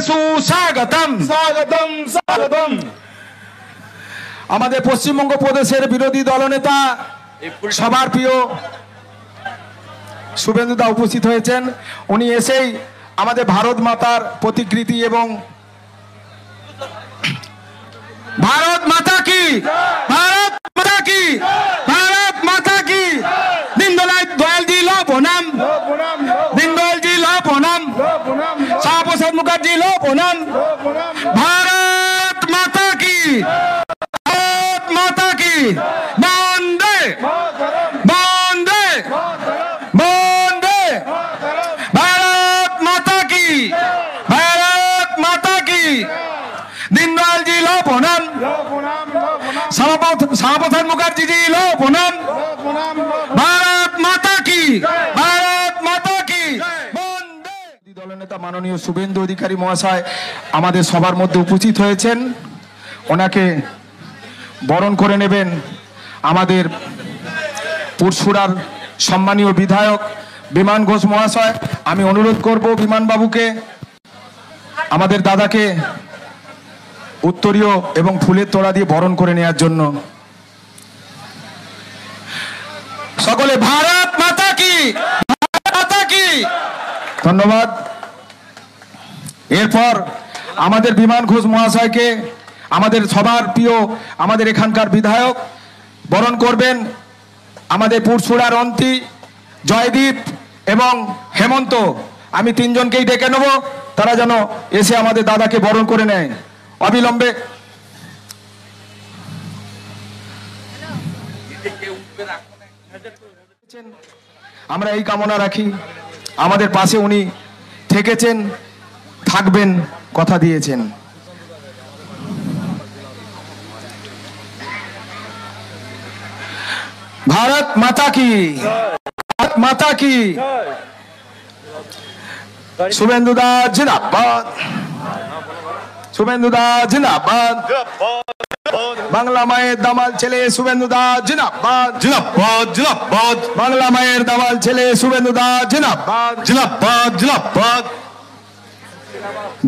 সুস্বাগতম স্বাগতম স্বাগতম। আমাদের পশ্চিমবঙ্গ প্রদেশের বিরোধী দলনেতা সবার প্রিয় শুভেন্দু দা উপস্থিত হয়েছেন। উনি এসেই আমাদের ভারত মাতার প্রতিকৃতি এবং ভারত মাতা কি, ভারত মাতা কি, ভারত মাতা কি, দীনদয়ালজি লো প্রণাম, দীনদয়ালজি লো প্রণাম, শ্যামাপ্রসাদ মুখার্জি লো প্রণাম। ভারত মাতা কি, ভারত মাতা কি, বন্দে বন্দে বন্দে, ভারত মাতা কি, ভারত মাতা কি, দীনদয়ালজি লো প্রণাম, শ্যামাপ্রসাদ মুখার্জি জি লো প্রণাম। ভারত মাতা কি, ভারত মাতা কি, বন্দে। দলনেতা মাননীয় শুভেন্দু অধিকারী মহাশয় আমাদের সবার মধ্যে উপস্থিত হয়েছেন। ওনাকে বরণ করে নেবেন আমাদের পুরসুরার সম্মানীয় বিধায়ক বিমান ঘোষ মহাশয়। আমি অনুরোধ করব বিমান বাবুকে আমাদের দাদাকে উত্তরীয় এবং ফুলের তোড়া দিয়ে বরণ করে নেওয়ার জন্য। সকলে ভারত মাতা কি, ভারত মাতা কি। ধন্যবাদ। এরপর আমাদের বিমান ঘোষ মহাশয়কে আমাদের সবার প্রিয় আমাদের এখানকার বিধায়ক বরণ করবেন আমাদের পুরসুরার অন্তি জয়দীপ এবং হেমন্ত। আমি তিনজনকেই ডেকে নেব, তারা যেন এসে আমাদের দাদাকে বরণ করে নেয় অবিলম্বে। আমরা এই কামনা রাখি, আমাদের পাশে উনি থেকেছেন, থাকবেন, কথা দিয়েছেন। ভারত মাতা কি, ভারত মাতা কি। শুভেন্দু দা জিন্দাবাদ, শুভেন্দু দা জিন্দাবাদ, বাংলা মায়ের দামাল ছেলে শুভেন্দু দা জিন্দাবাদ, জিন্দাবাদ জিন্দাবাদ বাংলা মায়ের দামাল ছেলে শুভেন্দু দা জিন্দাবাদ, জিন্দাবাদ জিন্দাবাদ।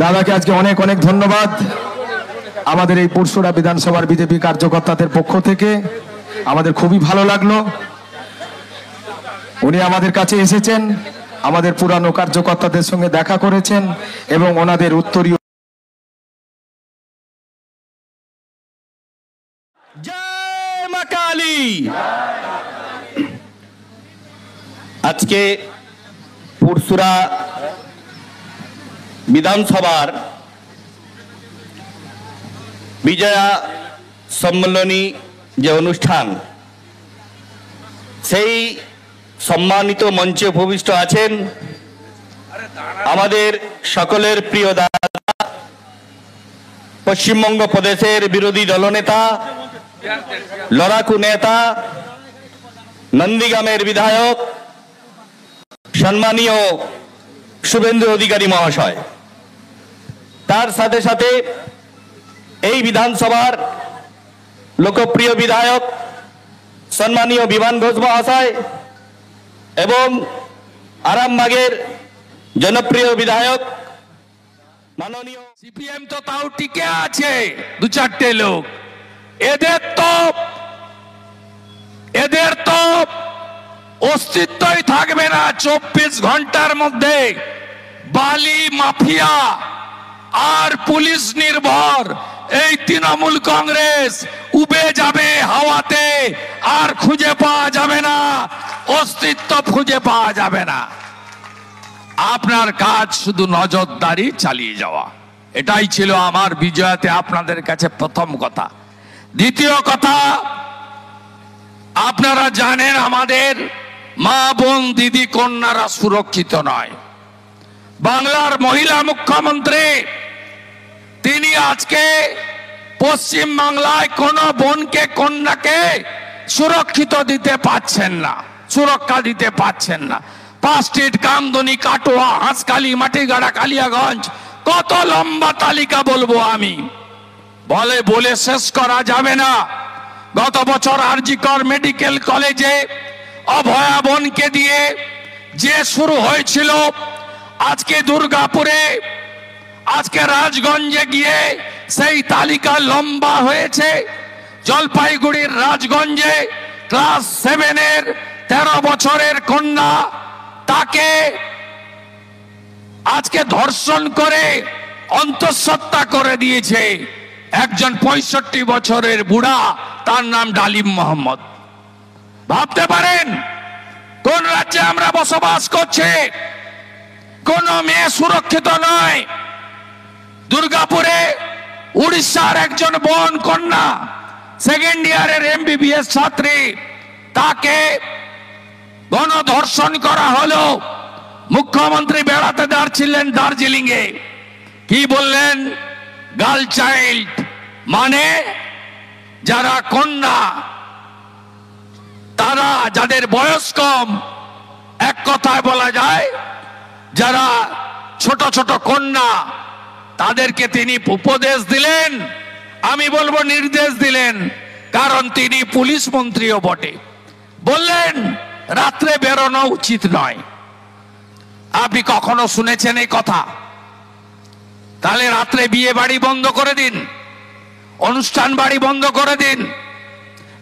দাদাকে আজকে অনেক অনেক ধন্যবাদ আমাদের এই পুরসুরা বিধানসভার বিজেপি কার্যকর্তাদের পক্ষ থেকে। আমাদের খুবই ভালো লাগলো উনি আমাদের কাছে এসেছেন, আমাদের পুরানো কার্যকর্তাদের সঙ্গে দেখা করেছেন এবং ওনাদের উত্তরীয়। জয় মা কালী। আজকে পুরসুরা বিধানসভার বিজয়া সম্মেলনী যে অনুষ্ঠান, সেই সম্মানিত মঞ্চে উপবিষ্ট আছেন আমাদের সকলের প্রিয় দাদা, পশ্চিমবঙ্গ প্রদেশের বিরোধী দলনেতা, লড়াকু নেতা, নন্দীগ্রামের বিধায়ক সম্মানীয় শুভেন্দু অধিকারী মহাশয়। তার সাথে সাথে এই বিধানসভার লোকপ্রিয় বিধায়ক সম্মানীয় বিমান ঘোষ মহাশয় এবং আরামবাগের জনপ্রিয় বিধায়ক মাননীয়। সিপিএম তো তাও টিকে আছে, দু চারটে লোক। এদের তো অস্তিত্বই থাকবে না 24 ঘন্টার মধ্যে। বালি মাফিয়া আর পুলিশ নির্ভর এই তৃণমূল কংগ্রেস উবে যাবে হাওয়াতে, আর খুঁজে পাওয়া যাবে না, অস্তিত্ব খুঁজে পাওয়া যাবে না। আপনার কাজ শুধু নজরদারি চালিয়ে যাওয়া, এটাই ছিল আমার বিজয়াতে আপনাদের কাছে প্রথম কথা। দ্বিতীয় কথা, আপনারা জানেন আমাদের মা বোন দিদি কন্যারা সুরক্ষিত নয়। বাংলার মহিলা মুখ্যমন্ত্রী তিনি আজকে পশ্চিম বাংলায় কোন বোনকে কন্যাকে সুরক্ষিত দিতে পাচ্ছেন না, সুরক্ষা দিতে পাচ্ছেন না। 5 স্ট্রিট, কামদুনি, কাটোয়া, হাঁসখালি, মাটিগাড়া, কালিয়াগঞ্জ, কত লম্বা তালিকা বলবো আমি, বলে শেষ করা যাবে না। গত বছর আরজি কর মেডিকেল কলেজে অভয়া বোনকে দিয়ে যে শুরু হয়েছিল, আজকে দুর্গাপুরে আজকে রাজগঞ্জে গিয়ে সেই তালিকা লম্বা হয়েছে। জলপাইগুড়ির রাজগঞ্জে ক্লাস 7-এর 13 বছরের কন্যা, তাকে আজকে ধর্ষণ করে অন্তঃসত্ত্বা করে দিয়েছে একজন 65 বছরের বুড়া, তার নাম ডালিম মোহাম্মদ। ভাবতে পারেন কোন রাজ্যে আমরা বসবাস করছি? কোন মেয়ে সুরক্ষিত নয়। দুর্গাপুরে উড়িষ্যার একজন বোন কন্যা, সেকেন্ড ইয়ারের MBBS ছাত্রী, তাকে গণধর্ষণ করা হলো। মুখ্যমন্ত্রী বেড়াতে যাচ্ছিলেন দার্জিলিং এ, কি বললেন? গার্ল চাইল্ড, মানে যারা কন্যা, তারা যাদের বয়স কম, এক কথায় বলা যায় যারা ছোট ছোট কন্যা, তাদেরকে তিনি উপদেশ দিলেন, আমি বলবো নির্দেশ দিলেন, কারণ তিনি পুলিশ মন্ত্রীও বটে। বললেন রাত্রে বেরোনো উচিত নয়। আপনি কখনো শুনেছেন এই কথা? তাহলে রাত্রে বিয়ে বাড়ি বন্ধ করে দিন, অনুষ্ঠান বাড়ি বন্ধ করে দিন,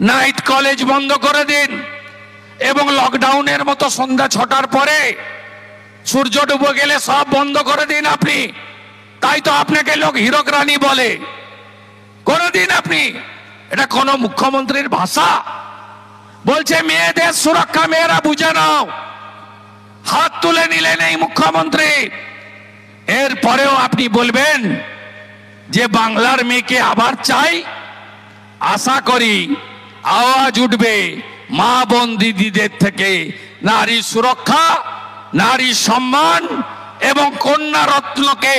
নাইট কলেজ বন্ধ করে দিন, এবং লকডাউনের মতো সন্ধ্যা 6টার পরে সূর্য ডুবে গেলে সব বন্ধ করে দিন আপনি। তাই তো আপনাকে লোক হীরক রানী বলে। করে দিন আপনি। এটা কোন মুখ্যমন্ত্রীর ভাষা? বলছে মেয়েদের সুরক্ষা, মেয়েরা বুঝে নাও। হাত তুলে নিলেন এই মুখ্যমন্ত্রী। এরপরেও আপনি বলবেন যে বাংলার মেয়েকে আবার চাই? আশা করি আওয়াজ উঠবে মা বোন দিদিদের থেকে। নারী সুরক্ষা, নারী সম্মান এবং কন্যা রত্নকে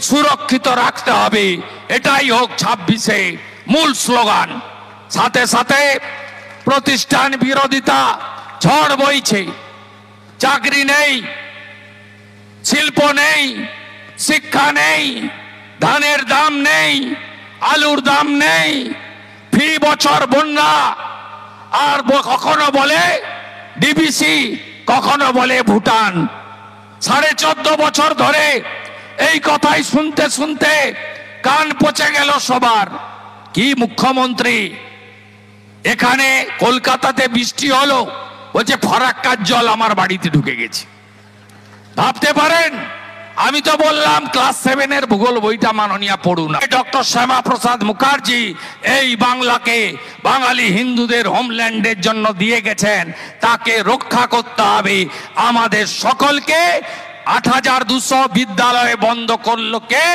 সুরক্ষিত রাখতে হবে, এটাই হোক 26-এ মূল স্লোগান। সাথে সাথে প্রতিষ্ঠান বিরোধিতা ঝড় বইছে। চাকরি নেই, শিল্প নেই, শিক্ষা নেই, ধানের দাম নেই, আলুর দাম নেই, ফি বছর বন্যা, আর কখনো বলে ডিবিসি, কখনো বলে ভুটান। 14.5 বছর ধরে এই কথাই শুনতে শুনতে কান পচে গেল সবার। কি মুখ্যমন্ত্রী! এখানে কলকাতাতে বৃষ্টি হলো, বলছে ফারাক্কার জল আমার বাড়িতে ঢুকে গেছে। ভাবতে পারেন? আমি তো বললাম ক্লাস 7-এর ভূগোল বইটা মাননীয় পড়ুন। ডক্টর শ্যামা প্রসাদ মুখার্জি এই বাংলাকে বাঙালি হিন্দুদের হোমল্যান্ডের জন্য দিয়ে গেছেন, তাকে রক্ষা করতে হবে আমাদের সকলকে। 8,200 বিদ্যালয় বন্ধ করলো কে?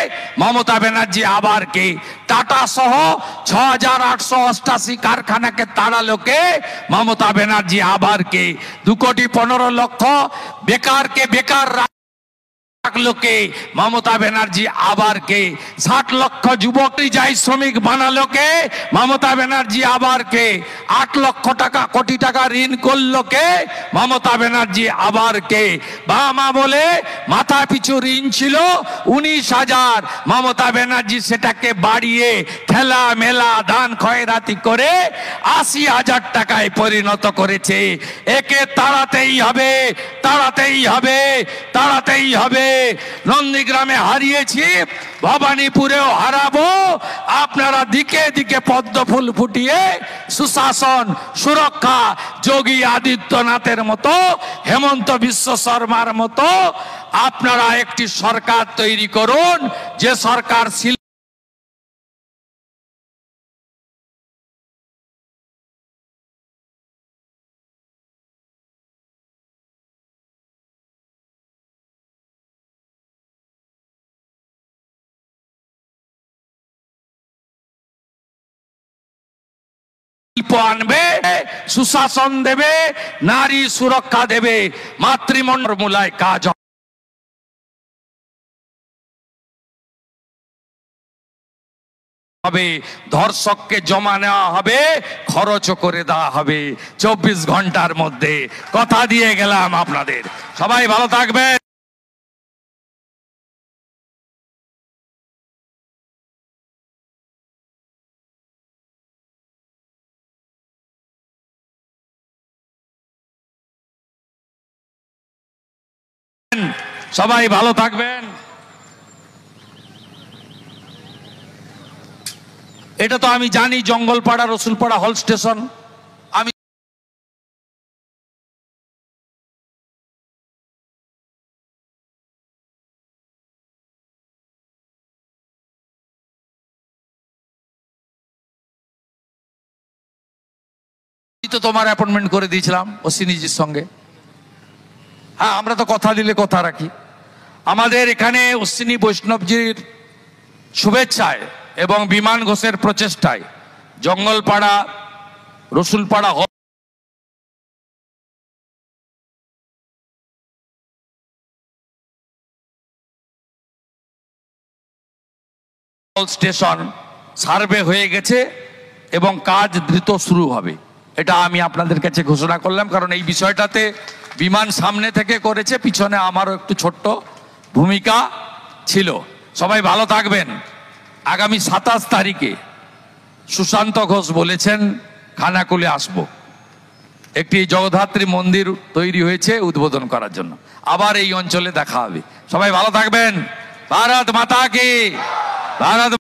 মমতা ব্যানার্জি। আবার কে? টাটা সহ 6,888 কারখানাকে তাড়ালো কে? মমতা ব্যানার্জি। আবার কে? 2,15,00,000 বেকারকে বেকার রাখলোকে? মমতা ব্যানার্জি। আবার কে? 60 লক্ষ যুবক যাই শ্রমিক বানালো কে? মমতা ব্যানার্জি। আবার কে? 8 লক্ষ টাকা কোটি টাকা ঋণ করলো কে? মমতা ব্যানার্জি। আবার কে? বাবা বলে মাথা পিছু ঋণ ছিল 19,000, মমতা ব্যানার্জি সেটাকে বাড়িয়ে খেলা মেলা দান খয়রাতি করে 80,000 টাকায় পরিণত করেছে। একে তাড়াতেই হবে, তাড়াতেই হবে, তাড়াতেই হবে। নন্দীগ্রামে হারিয়েছি, ভবানীপুরেও হারাবো। আপনারা দিকে দিকে পদ্ম ফুল ফুটিয়ে সুশাসন, সুরক্ষা, যোগী আদিত্যনাথের মতো, হেমন্ত বিশ্ব শর্মার মতো আপনারা একটি সরকার তৈরি করুন, যে সরকার শিল্প আনবে, সুশাসন দেবে, নারী সুরক্ষা দেবে, মাতৃমণ্ডল মূলায় কাজ হবে, ধর্ষককে জমা নেওয়া হবে, খরচ করে দেওয়া হবে 24 ঘন্টার মধ্যে। কথা দিয়ে গেলাম আপনাদের। সবাই ভালো থাকবেন। সবাই ভালো থাকবেন। এটা তো আমি জানি, জঙ্গলপাড়া রসুলপাড়া হল স্টেশন। আমি তো তোমার অ্যাপয়েন্টমেন্ট করে দিয়েছিলাম অশ্বিনীজির সঙ্গে। হ্যাঁ, আমরা তো কথা দিলে কথা রাখি। আমাদের এখানে অশ্বিনী বৈষ্ণবজির শুভেচ্ছায় এবং বিমান ঘোষের প্রচেষ্টায় জঙ্গলপাড়া রসুলপাড়া হল স্টেশন সার্ভে হয়ে গেছে এবং কাজ দ্রুত শুরু হবে। এটা আমি আপনাদের কাছে ঘোষণা করলাম, কারণ এই বিষয়টাতে বিমান সামনে থেকে করেছে, পিছনে আমারও একটু ছোট্ট ভূমিকা ছিল। সবাই ভালো থাকবেন। আগামী 27 তারিখে সুশান্ত ঘোষ বলেছেন খানাকুলে আসব। একটি জগদ্ধাত্রী মন্দির তৈরি হয়েছে উদ্বোধন করার জন্য। আবার এই অঞ্চলে দেখা হবে। সবাই ভালো থাকবেন। ভারত মাতা কি। ভারত।